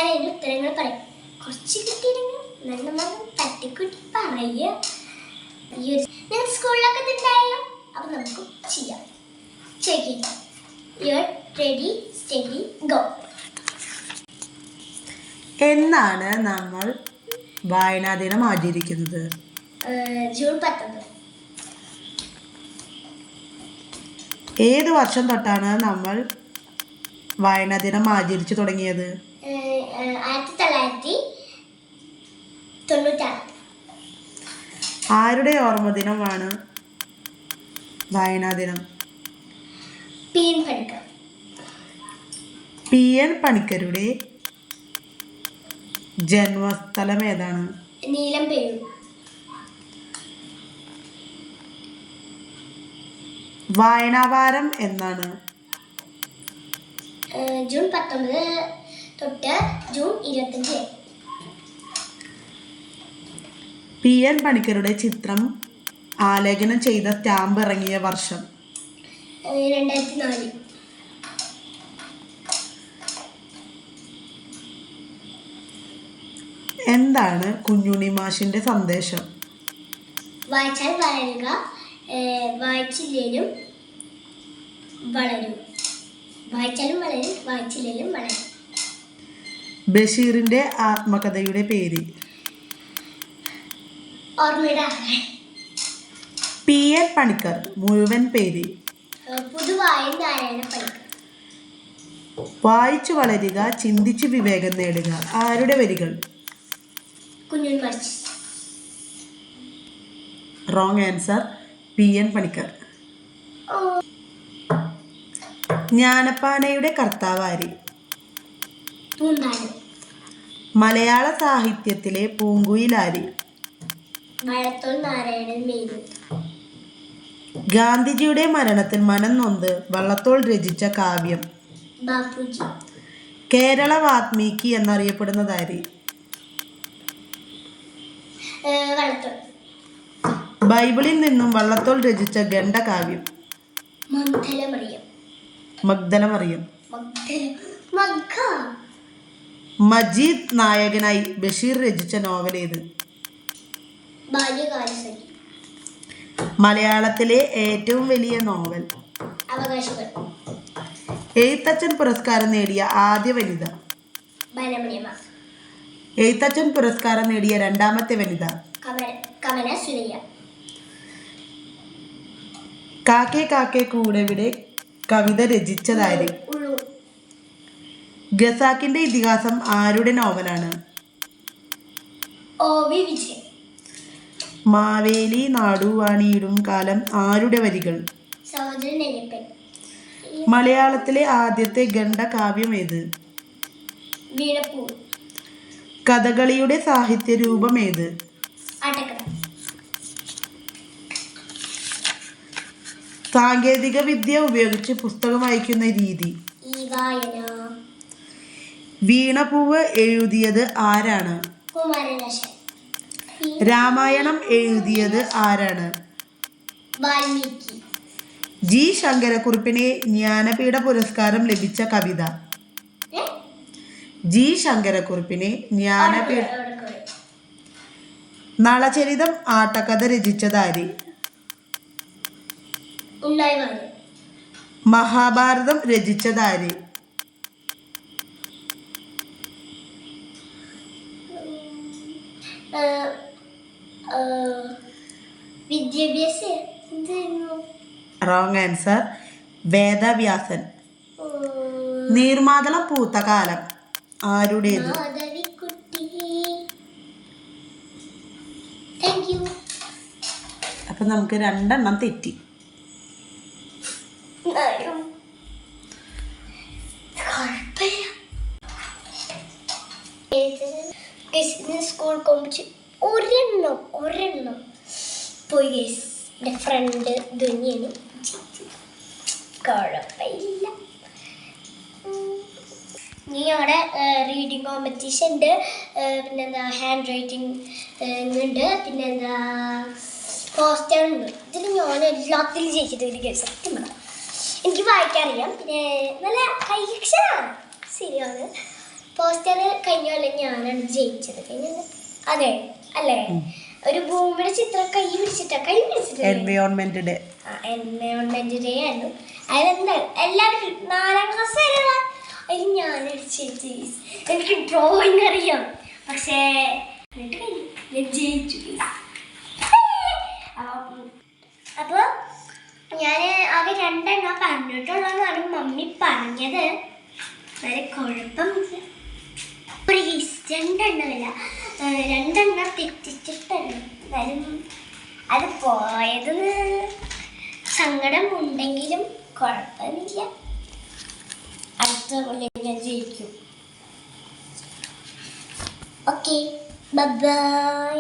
ഞാൻ അതിൻ്റെ ഉത്തരങ്ങൾ പറയാം. കുറച്ച് കിട്ടിയില്ലെങ്കിൽ നമ്മൾ തട്ടിക്കുട്ടി പറയുക. ഈ ഒരു ഞാൻ സ്കൂളിലൊക്കെ ഉണ്ടായല്ലോ. അപ്പം നമുക്ക് ചെയ്യാം. Check your ready steady go. എന്നാണ് നമ്മൾ വായനാ ദിനം ആചരിക്കുന്നത്? ജൂൺ 19. ഏത് വർഷം തൊട്ടാണ് നമ്മൾ വായനാ ദിനം ആചരിച്ചു തുടങ്ങിയത്? 1996. ആരുടെ ഓർമ്മ ദിനമാണ് വായനാ ദിനം? PN പണിക്കർ. PN പണിക്കരുടെ ജന്മസ്ഥലം ഏതാണ്? നീലംപേരൂർ. വായനാവാരം എന്നാണ്? ജൂൺ 19 തൊട്ട് ജൂൺ 25. PN പണിക്കരുടെ ചിത്രം ആലേഖനം ചെയ്ത സ്റ്റാമ്പ് ഇറങ്ങിയ വർഷം? 2004. എന്താണ് കുഞ്ഞുണ്ണി മാഷിന്റെ സന്ദേശം? വായിച്ചാൽ വളരുക, വായിച്ചില്ലേലും വളരും. വായിച്ചാലും വളരും, വായിച്ചില്ലേലും വളരും. ബഷീറിന്റെ ആത്മകഥയുടെ പേര്? ഓർമ്മയുടെ. PN പണിക്കർ മുഴുവൻ പേര്? പുതുവായൻ നാരായണ പണിക്കർ. വായിച്ചു വളരുക, ചിന്തിച്ച് വിവേകം നേടുക. ആരുടെ വരികൾ? കുഞ്ഞുണ്ണി മാഷ്. Wrong answer. PN പണിക്കർ. ജ്ഞാനപ്പാനയുടെ കർത്താവ് ആര്? പൂന്താനം. മലയാള സാഹിത്യത്തിലെ പൂങ്കുയിൽ ആര്? വള്ളത്തോൾ നാരായണൻ മേനോൻ. ഗാന്ധിജിയുടെ മരണത്തിൽ മനം നൊന്ത് വള്ളത്തോൾ രചിച്ച കാവ്യം? ബാപ്പുജി. കേരള വാത്മീകി എന്നറിയപ്പെടുന്നത് ആര്? വള്ളത്തോൾ. ബൈബിളിൽ നിന്നും വള്ളത്തോൾ രചിച്ച ഖണ്ഡകാവ്യം? മഗ്ദലമറിയം. മജീദ് നായകനായി ബഷീർ രചിച്ച നോവൽ ഏത്? ബാല്യകാലസഖി. മലയാളത്തിലെ ഏറ്റവും വലിയ നോവൽ? അവകാശികൾ. എഴുത്തച്ഛൻ പുരസ്കാരം നേടിയ ആദ്യ വനിത? ബാലമണിയമ്മ. എഴുത്തച്ഛൻ പുരസ്കാരം നേടിയ രണ്ടാമത്തെ വനിത? കമല സുരയ്യ. കാക്കേ കാക്കേ കൂടെവിടെ കവിത രചിച്ചതാര്? ഖസാക്കിന്റെ ഇതിഹാസം ആരുടെ നോവലാണ്? OV വിജയൻ. മാവേലി നാടുവാണിയിടും കാലം ആരുടെ വരികൾ? സഹോദരൻ അയ്യപ്പൻ. മലയാളത്തിലെ ആദ്യത്തെ ഖണ്ഡകാവ്യം ഏത്? വീണപ്പൂ. കഥകളിയുടെ സാഹിത്യ രൂപം ഏത്? ആട്ടക്കഥ. സാങ്കേതിക വിദ്യ ഉപയോഗിച്ച് പുസ്തകം വായിക്കുന്ന രീതി? വായന. വീണപ്പൂവ് എഴുതിയത് ആരാണ്? കുമാരനാശാൻ. രാമായണം എഴുതിയത് ആരാണ്? വാൽമീകി. G. ശങ്കരക്കുറുപ്പിന് ജ്ഞാനപീഠ പുരസ്കാരം ലഭിച്ച കവിത? G. ശങ്കരക്കുറുപ്പിന് ജ്ഞാനപീഠ. നളചരിതം ആട്ടക്കഥ രചിച്ചതാര്? മഹാഭാരതം രചിച്ചതാര്? Wrong answer. വേദവ്യാസൻ. നീർമാതളം പൂത്ത കാലം ആരുടേത്? അപ്പൊ നമുക്ക് 2 എണ്ണം തെറ്റി. സ്കൂൾ കൊമ്പിച്ച് ഒരെണ്ണം പോയി. എൻ്റെ ഫ്രണ്ട് ധന്യന് കുഴപ്പമില്ല. ഇനി അവിടെ റീഡിങ് കോമ്പറ്റീഷൻ ഉണ്ട്, പിന്നെന്താ ഹാൻഡ് റൈറ്റിംഗ് ഉണ്ട്, പിന്നെന്താ പോസ്റ്റർ ഉണ്ട്. ഇതിൽ ഞാൻ എല്ലാത്തിലും ജയിച്ചിട്ട് സത്യം പറയാം. എനിക്ക് വായിക്കാറിയാം, പിന്നെ നല്ല കൈയക്ഷരാണ്, ശരിയാണ്. പോസ്റ്റർ കഴിഞ്ഞ കൊല്ലം ഞാനാണ് ജയിച്ചത്. അതെ അല്ലേ? ഒരു ഭൂമിയുടെ ചിത്രം കൈ പിടിച്ചിട്ട് എൻവയോൺമെന്റ് ഡേ ആയിരുന്നു. അതിലെന്താ എല്ലാവരും 4ാം ക്ലാസ് വരെയുള്ള അതിൽ ഞാനൊരു ചേച്ചി. എനിക്ക് ഡ്രോയിങ് അറിയാം, പക്ഷേ ഞാൻ ജയിച്ചു. അപ്പോൾ ഞാൻ ആകെ 2 എണ്ണം പറഞ്ഞിട്ടുള്ളതാണ് മമ്മി പറഞ്ഞത്. വളരെ കുഴപ്പമില്ല. 2 എണ്ണമില്ല, 2 എണ്ണം തെറ്റിച്ചിട്ടുണ്ട്. എന്നാലും അത് പോയത് സങ്കടം ഉണ്ടെങ്കിലും കുഴപ്പമില്ല. അടുത്ത കൊല്ലം ഞാൻ ജയിക്കും. Okay, by.